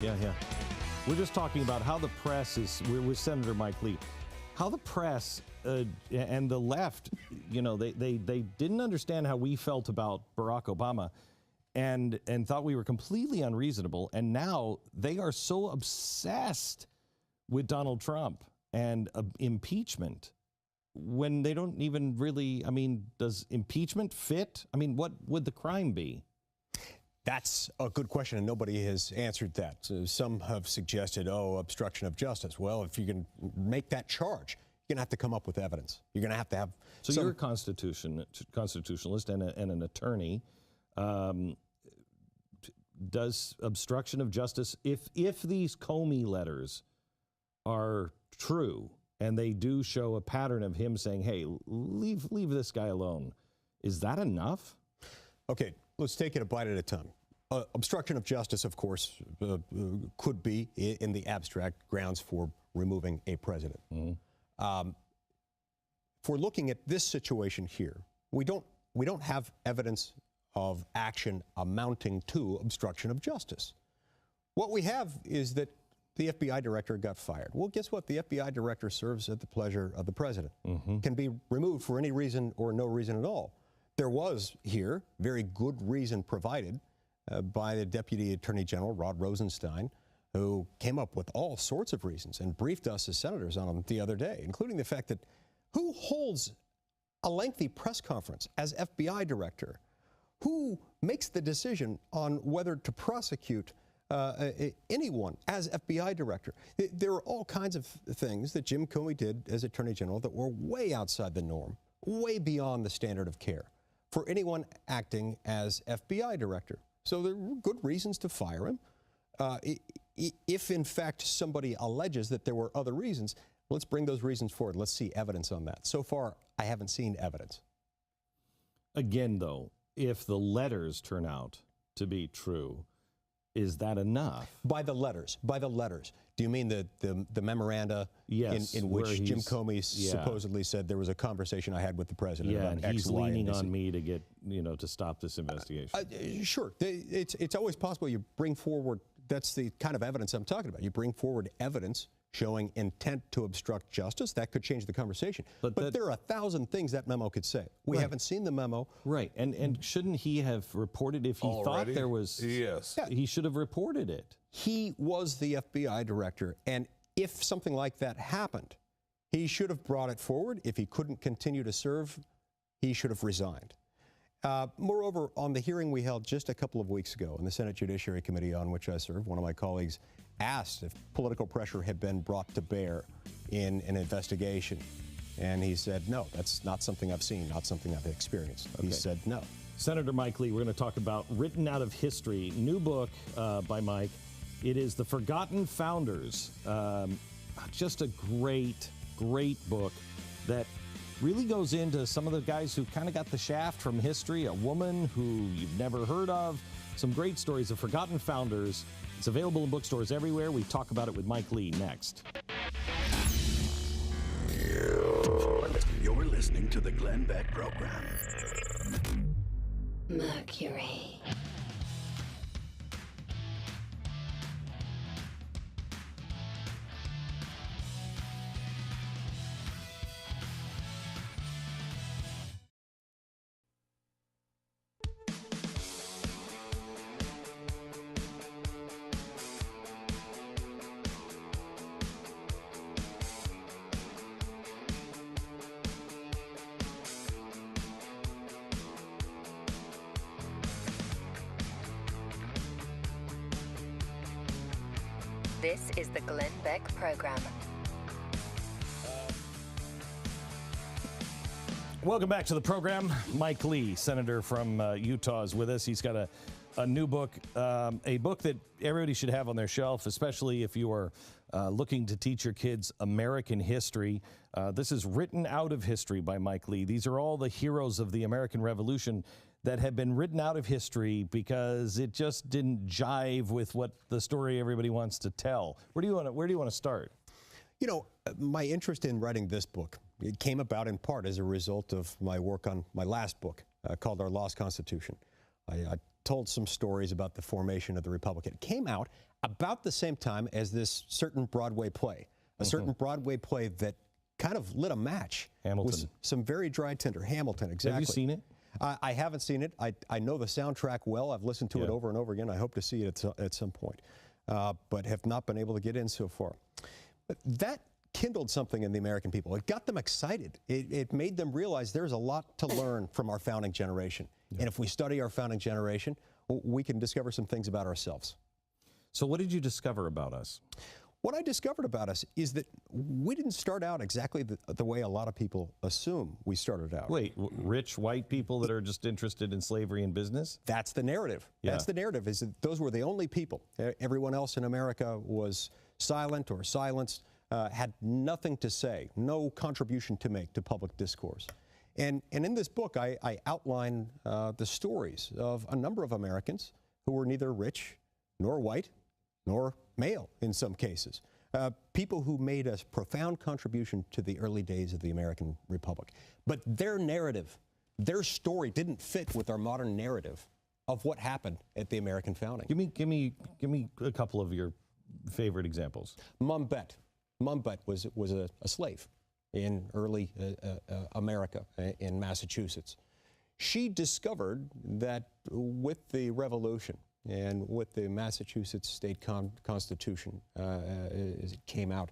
Yeah. We're just talking about how the press is, we're with Senator Mike Lee, how the press and the left, they didn't understand how we felt about Barack Obama and thought we were completely unreasonable. And now they are so obsessed with Donald Trump and impeachment when they don't even really, does impeachment fit? What would the crime be? That's a good question, and nobody has answered that. So some have suggested, obstruction of justice. Well, if you can make that charge, you're going to have to come up with evidence. You're going to have So you're a constitutionalist and an attorney. Does obstruction of justice, if these Comey letters are true, and they do show a pattern of him saying, hey, leave this guy alone, is that enough? Okay, let's take it a bite at a time. Obstruction of justice, of course, could be in the abstract grounds for removing a president. Mm-hmm. If we're looking at this situation here, we don't have evidence of action amounting to obstruction of justice. What we have is that the FBI director got fired. Well, guess what? The FBI director serves at the pleasure of the president, mm-hmm. can be removed for any reason or no reason at all. There was here very good reason provided by the Deputy Attorney General, Rod Rosenstein, who came up with all sorts of reasons and briefed us as senators on them the other day, including the fact that who holds a lengthy press conference as FBI director? Who makes the decision on whether to prosecute anyone as FBI director? There are all kinds of things that Jim Comey did as Attorney General that were way outside the norm, way beyond the standard of care for anyone acting as FBI director. So there were good reasons to fire him. If, in fact, somebody alleges that there were other reasons, let's bring those reasons forward. Let's see evidence on that. So far, I haven't seen evidence. Again, though, if the letters turn out to be true, is that enough? By the letters. Do you mean the memoranda? Yes, in which Jim Comey supposedly said there was a conversation I had with the president about X, he's Y, leaning and Z. on me to get, to stop this investigation. Sure. It's always possible you bring forward, that's the kind of evidence I'm talking about. You bring forward evidence showing intent to obstruct justice. That could change the conversation. But there are 1,000 things that memo could say. We haven't seen the memo. Right. And shouldn't he have reported if he thought there was... Yes. Yeah, he should have reported it. He was the FBI director, and if something like that happened, he should have brought it forward. If he couldn't continue to serve, he should have resigned. Moreover, on the hearing we held just a couple of weeks ago in the Senate Judiciary Committee on which I serve, one of my colleagues asked if political pressure had been brought to bear in an investigation. And he said, no, that's not something I've seen, not something I've experienced. Okay. He said no. Senator Mike Lee, we're going to talk about Written Out of History, new book by Mike. It is The Forgotten Founders. Just a great book that really goes into some of the guys who kind of got the shaft from history, a woman who you've never heard of, some great stories of Forgotten Founders. It's available in bookstores everywhere. We talk about it with Mike Lee next. You're listening to the Glenn Beck Program. Mercury. This is the Glenn Beck Program. Welcome back to the program. Mike Lee, senator from Utah, is with us. He's got a new book, a book that everybody should have on their shelf, especially if you are looking to teach your kids American history. This is Written Out of History by Mike Lee. These are all the heroes of the American Revolution that have been written out of history because it just didn't jive with what the story everybody wants to tell. Where do you want to start? You know, my interest in writing this book, it came about in part as a result of my work on my last book called Our Lost Constitution. I told some stories about the formation of the Republic. It came out about the same time as this certain Broadway play, a certain Broadway play that kind of lit a match. Hamilton. With some very dry tinder. Hamilton, exactly. Have you seen it? I haven't seen it. I know the soundtrack well. I've listened to it over and over again. I hope to see it at some point, but have not been able to get in so far. But that kindled something in the American people. It got them excited. It made them realize there's a lot to learn from our founding generation. And if we study our founding generation, we can discover some things about ourselves. So what did you discover about us? What I discovered about us is that we didn't start out exactly the way a lot of people assume we started out. Wait, rich white people that are just interested in slavery and business? That's the narrative. Yeah. That's the narrative, is that those were the only people. Everyone else in America was silent or silenced, had nothing to say, no contribution to make to public discourse. And in this book, I outline the stories of a number of Americans who were neither rich nor white nor male in some cases. People who made a profound contribution to the early days of the American Republic. But their narrative, their story didn't fit with our modern narrative of what happened at the American founding. Give me a couple of your favorite examples. Mum Bett. Mum Bett was a slave in early America, in Massachusetts. She discovered that with the Revolution, and with the Massachusetts State Constitution, as it came out,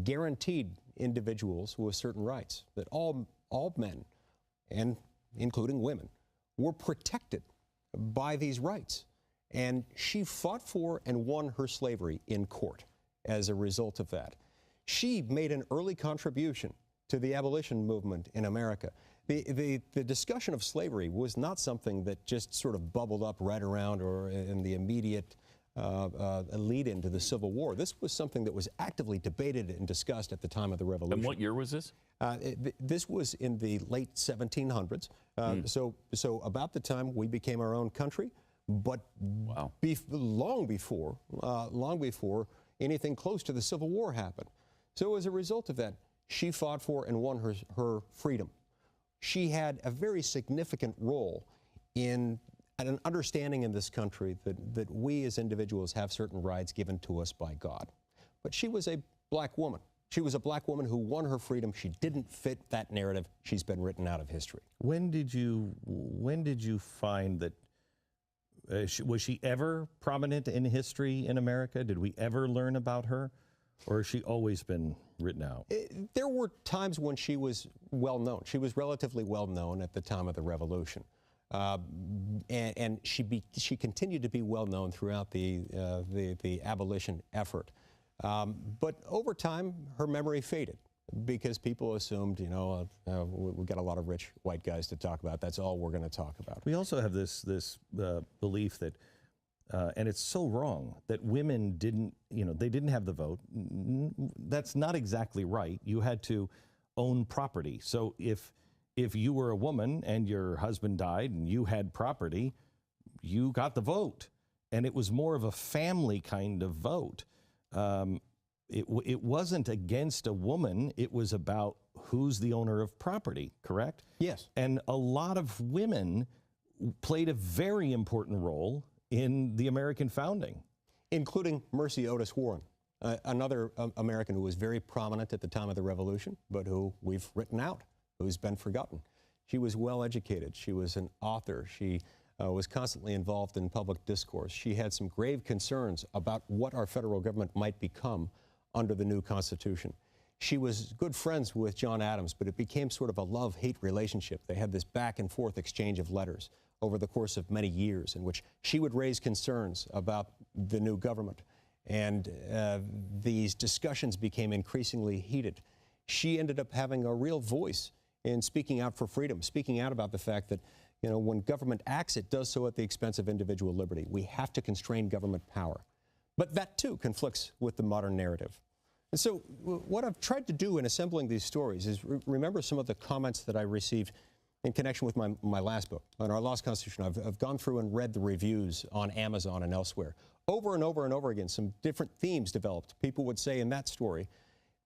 guaranteed individuals with certain rights, that all men, and including women, were protected by these rights. And she fought for and won her slavery in court as a result of that. She made an early contribution to the abolition movement in America. The discussion of slavery was not something that just sort of bubbled up right around or in the immediate lead into the Civil War. This was something that was actively debated and discussed at the time of the Revolution. And what year was this? This was in the late 1700s. So about the time we became our own country, but long before anything close to the Civil War happened. So as a result of that, she fought for and won her freedom. She had a very significant role in an understanding in this country that we as individuals have certain rights given to us by God. But she was a black woman. She was a black woman who won her freedom. She didn't fit that narrative. She's been written out of history. When did you find that, was she ever prominent in history in America? Did we ever learn about her? Or has she always been written out? There were times when she was well known. She was relatively well known at the time of the Revolution. And she continued to be well known throughout the abolition effort. But over time, her memory faded because people assumed, we've got a lot of rich white guys to talk about. That's all we're going to talk about. We also have this belief that, and it's so wrong, that women didn't have the vote. That's not exactly right. You had to own property. So if you were a woman and your husband died and you had property, you got the vote. And it was more of a family kind of vote. It wasn't against a woman. It was about who's the owner of property, correct? Yes. And a lot of women played a very important role in the American founding. Including Mercy Otis Warren, another American who was very prominent at the time of the Revolution, but who we've written out, who's been forgotten. She was well educated. She was an author. She was constantly involved in public discourse. She had some grave concerns about what our federal government might become under the new Constitution. She was good friends with John Adams, but it became sort of a love-hate relationship. They had this back and forth exchange of letters over the course of many years in which she would raise concerns about the new government. And these discussions became increasingly heated. She ended up having a real voice in speaking out for freedom, speaking out about the fact that, when government acts, it does so at the expense of individual liberty. We have to constrain government power. But that, too, conflicts with the modern narrative. And so what I've tried to do in assembling these stories is remember some of the comments that I received in connection with my last book, on Our Lost Constitution. I've gone through and read the reviews on Amazon and elsewhere. Over and over and over again, some different themes developed. People would say in that story,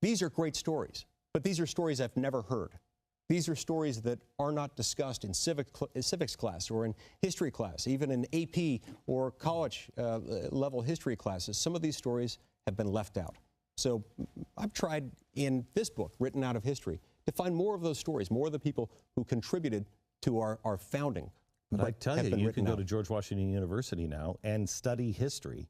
these are great stories, but these are stories I've never heard. These are stories that are not discussed in civics class or in history class, even in AP or college level history classes. Some of these stories have been left out. So I've tried in this book, Written Out of History, to find more of those stories, more of the people who contributed to our founding. But I tell you, you can go to George Washington University now and study history,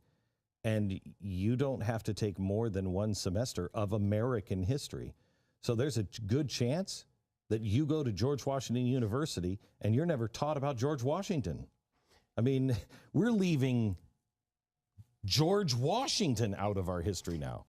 and you don't have to take more than one semester of American history. So there's a good chance that you go to George Washington University and you're never taught about George Washington. I mean, we're leaving George Washington out of our history now.